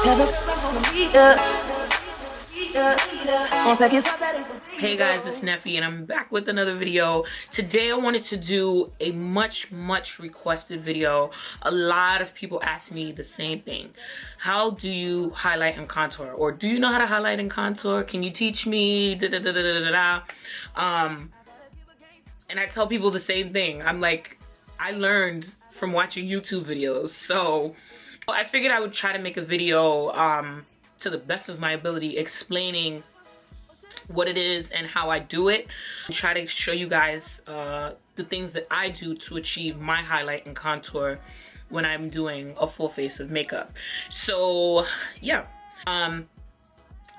Hey guys, it's Neffy and I'm back with another video. Today I wanted to do a much requested video. A lot of people ask me the same thing. How do you highlight and contour? Or do you know how to highlight and contour? Can you teach me? And I tell people the same thing. I'm like, I learned from watching YouTube videos. So I figured I would try to make a video to the best of my ability explaining what it is and how I do it, and try to show you guys the things that I do to achieve my highlight and contour when I'm doing a full face of makeup. So yeah,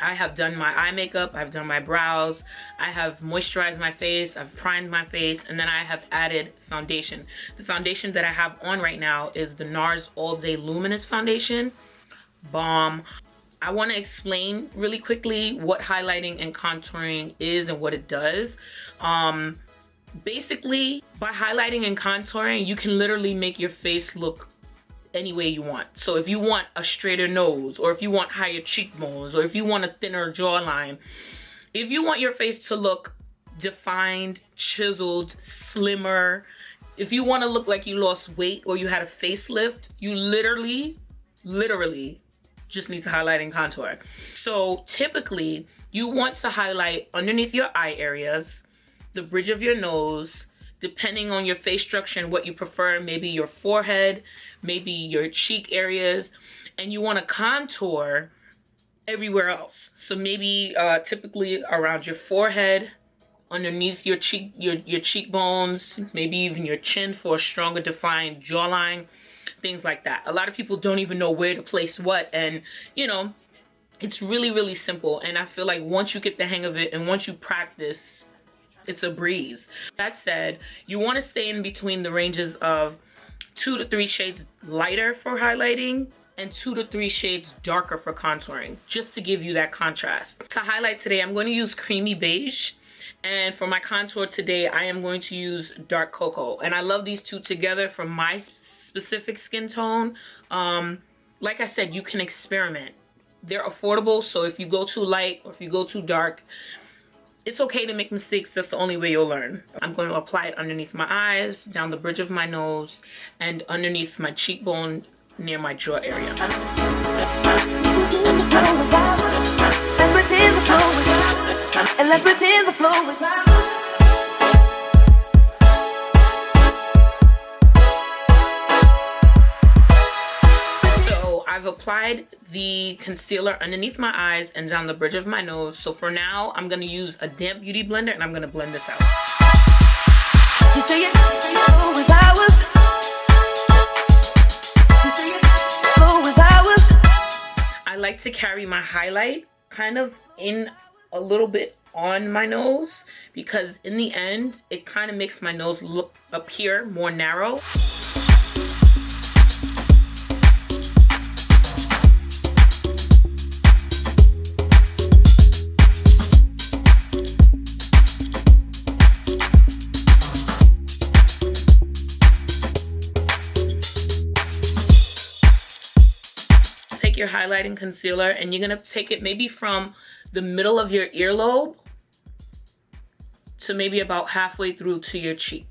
I have done my eye makeup, I've done my brows, I have moisturized my face, I've primed my face, and then I have added foundation. The foundation that I have on right now is the NARS All Day Luminous Foundation, Balm. I want to explain really quickly what highlighting and contouring is and what it does. Basically, by highlighting and contouring, you can literally make your face look any way you want. So if you want a straighter nose, or if you want higher cheekbones, or if you want a thinner jawline, if you want your face to look defined, chiseled, slimmer, if you want to look like you lost weight or you had a facelift, you literally just need to highlight and contour. So typically you want to highlight underneath your eye areas, the bridge of your nose, depending on your face structure and what you prefer, maybe your forehead, maybe your cheek areas, and you want to contour everywhere else. So maybe typically around your forehead, underneath your cheekbones, maybe even your chin for a stronger defined jawline, things like that. A lot of people don't even know where to place what, and you know, it's really simple. And I feel like once you get the hang of it and once you practice, it's a breeze. That said, you want to stay in between the ranges of 2 to 3 shades lighter for highlighting and 2 to 3 shades darker for contouring, just to give you that contrast. To highlight today, I'm going to use creamy beige. And for my contour today, I am going to use dark cocoa. And I love these two together for my specific skin tone. Like I said, you can experiment. They're affordable, so if you go too light or if you go too dark, it's okay to make mistakes. That's the only way you'll learn. I'm going to apply it underneath my eyes, down the bridge of my nose, and underneath my cheekbone near my jaw area. And let's pretend the flow was So I've applied the concealer underneath my eyes and down the bridge of my nose. So for now, I'm going to use a damp beauty blender and I'm going to blend this out. You say it was ours. You say it was ours. I like to carry my highlight kind of in a little bit on my nose, because in the end it kind of makes my nose look up here more narrow. Take your highlighting concealer and you're gonna take it maybe from the middle of your earlobe to maybe about halfway through to your cheek.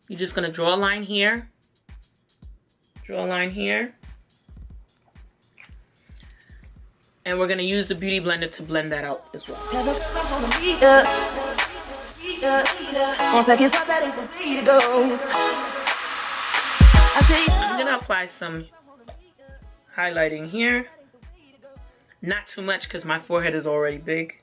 You're just gonna draw a line here, draw a line here, and we're gonna use the beauty blender to blend that out as well. I'm gonna apply some highlighting here. Not too much because my forehead is already big.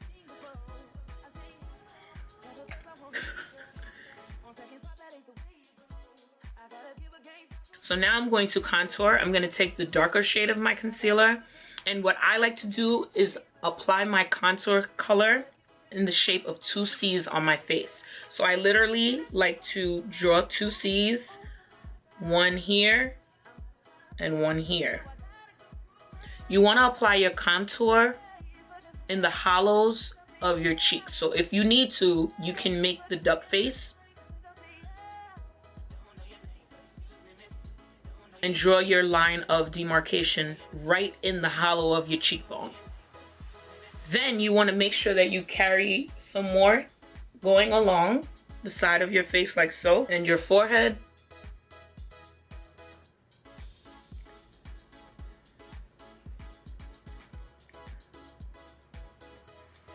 So now I'm going to contour. I'm going to take the darker shade of my concealer. And what I like to do is apply my contour color in the shape of 2 C's on my face. So I literally like to draw 2 C's, one here and one here. You want to apply your contour in the hollows of your cheeks. So if you need to, you can make the duck face and draw your line of demarcation right in the hollow of your cheekbone. Then you want to make sure that you carry some more going along the side of your face like so, and your forehead.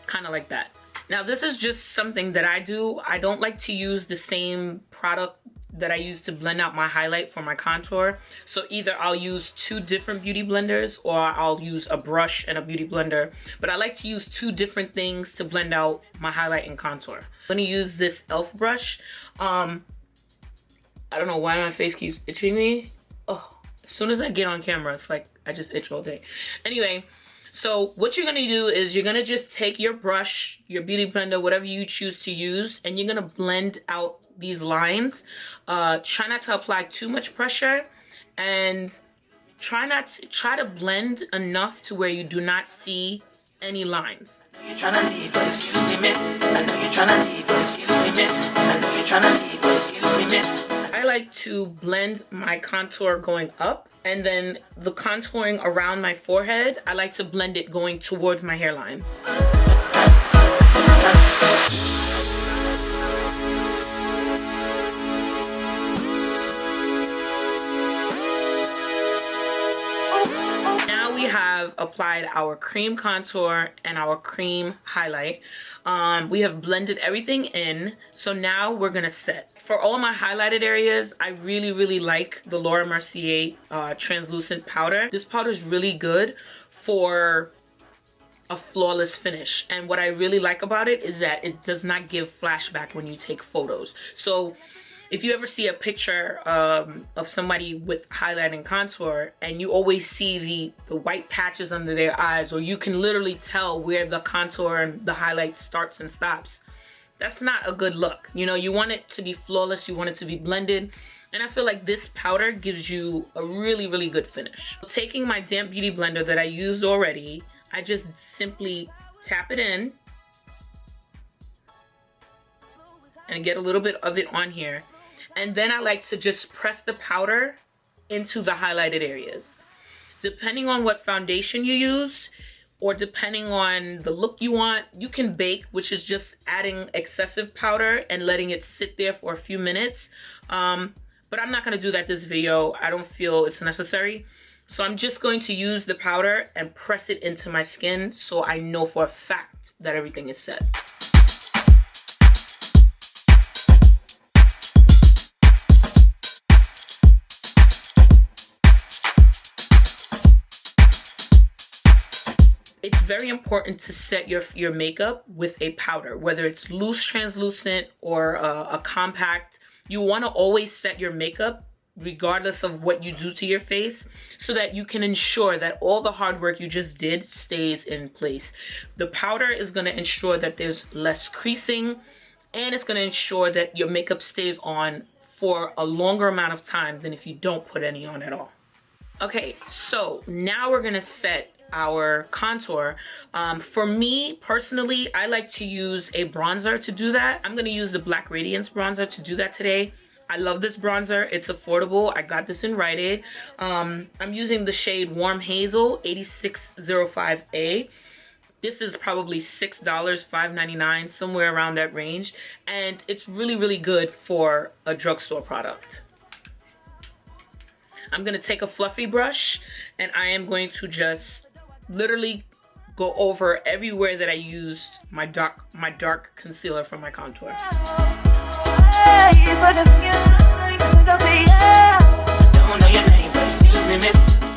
Kind of like that. Now this is just something that I do. I don't like to use the same product that I use to blend out my highlight for my contour. So either I'll use two different beauty blenders or I'll use a brush and a beauty blender. But I like to use two different things to blend out my highlight and contour. I'm gonna use this e.l.f. brush. I don't know why my face keeps itching me. Oh, as soon as I get on camera, it's like I just itch all day. Anyway, so what you're gonna do is you're gonna just take your brush, your beauty blender, whatever you choose to use, and you're gonna blend out these lines. Try not to apply too much pressure, and try to blend enough to where you do not see any lines. You're trying to leave, but excuse me, miss. I know you're trying to leave, but excuse me, miss. I know you're trying to leave, but excuse me, miss. I like to blend my contour going up, and then the contouring around my forehead, I like to blend it going towards my hairline. Now we have applied our cream contour and our cream highlight. We have blended everything in, so now we're gonna set. For all my highlighted areas, I really like the Lora Mercier translucent powder. This powder is really good for a flawless finish, and what I really like about it is that it does not give flashback when you take photos. So if you ever see a picture of somebody with highlight and contour, and you always see the white patches under their eyes, or you can literally tell where the contour and the highlight starts and stops, that's not a good look. You know, you want it to be flawless, you want it to be blended, and I feel like this powder gives you a really good finish. Taking my damp beauty blender that I used already, I just simply tap it in and get a little bit of it on here. And then I like to just press the powder into the highlighted areas. Depending on what foundation you use, or depending on the look you want, you can bake, which is just adding excessive powder and letting it sit there for a few minutes. But I'm not gonna do that this video. I don't feel it's necessary. So I'm just going to use the powder and press it into my skin so I know for a fact that everything is set. It's very important to set your makeup with a powder, whether it's loose translucent or a compact. You want to always set your makeup regardless of what you do to your face, so that you can ensure that all the hard work you just did stays in place. The powder is going to ensure that there's less creasing, and it's going to ensure that your makeup stays on for a longer amount of time than if you don't put any on at all. Okay, so now we're going to set our contour. For me personally, I like to use a bronzer to do that. I'm going to use the Black Radiance bronzer to do that today. I love this bronzer. It's affordable. I got this in Rite Aid. I'm using the shade Warm Hazel 8605A. This is probably $6, $5.99, somewhere around that range. And it's really good for a drugstore product. I'm going to take a fluffy brush and I am going to just literally go over everywhere that I used my dark concealer for my contour.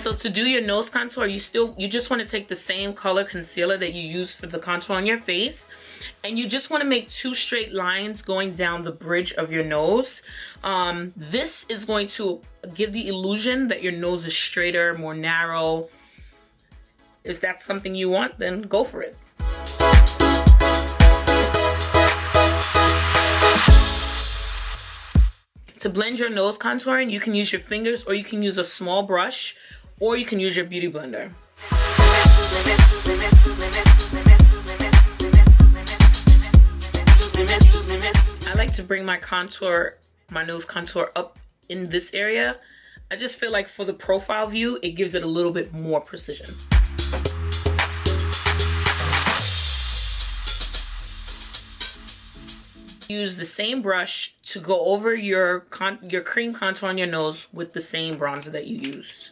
So to do your nose contour, you just want to take the same color concealer that you used for the contour on your face, and you just want to make 2 straight lines going down the bridge of your nose. This is going to give the illusion that your nose is straighter, more narrow. If that's something you want, then go for it. To blend your nose contouring, you can use your fingers, or you can use a small brush, or you can use your beauty blender. I like to bring my nose contour up in this area. I just feel like for the profile view, it gives it a little bit more precision. Use the same brush to go over your cream contour on your nose with the same bronzer that you used.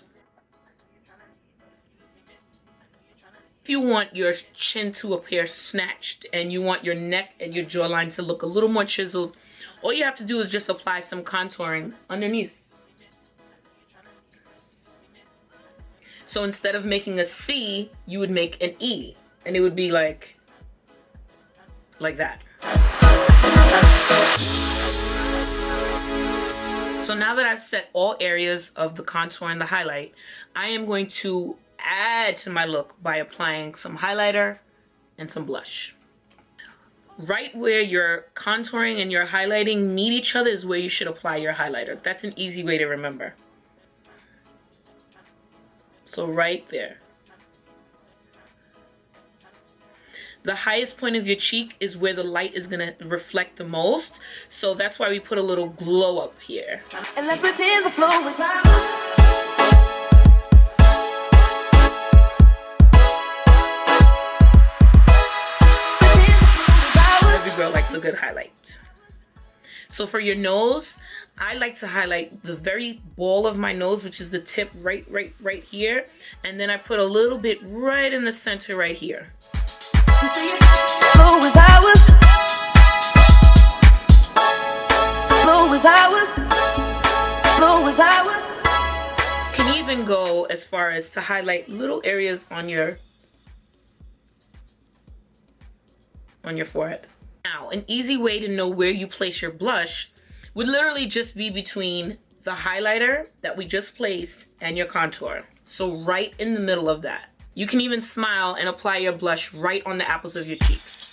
If you want your chin to appear snatched and you want your neck and your jawline to look a little more chiseled, all you have to do is just apply some contouring underneath. So instead of making a C, you would make an E, and it would be like that. So now that I've set all areas of the contour and the highlight, I am going to add to my look by applying some highlighter and some blush. Right where your contouring and your highlighting meet each other is where you should apply your highlighter. That's an easy way to remember. So right there. The highest point of your cheek is where the light is gonna reflect the most. So that's why we put a little glow up here. And let's pretend the flow is every girl likes a good highlight. So for your nose, I like to highlight the very ball of my nose, which is the tip right here. And then I put a little bit right in the center right here. Flow is ours. Flow is ours. Flow is ours. Can even go as far as to highlight little areas on your forehead. Now, an easy way to know where you place your blush would literally just be between the highlighter that we just placed and your contour. So right in the middle of that. You can even smile and apply your blush right on the apples of your cheeks.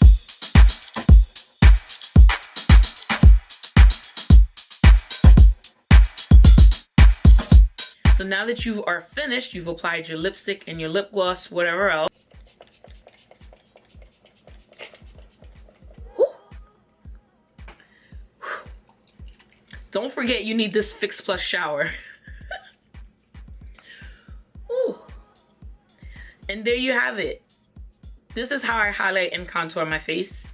So now that you are finished, you've applied your lipstick and your lip gloss, whatever else. Don't forget you need this Fix Plus shower. And there you have it. This is how I highlight and contour my face.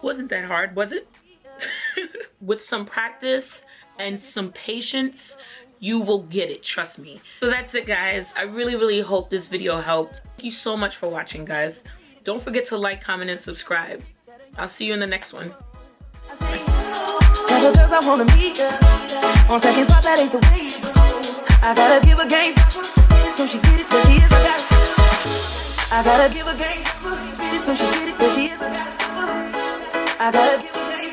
Wasn't that hard, was it? With some practice and some patience, you will get it, trust me. So that's it, guys. I really hope this video helped. Thank you so much for watching, guys. Don't forget to like, comment, and subscribe. I'll see you in the next one. I wanna meet her. On second thought, that ain't the way you go. I gotta give a game, so she get it, but she is my guy. I gotta give a game, so she get it, but she is my guy. I gotta give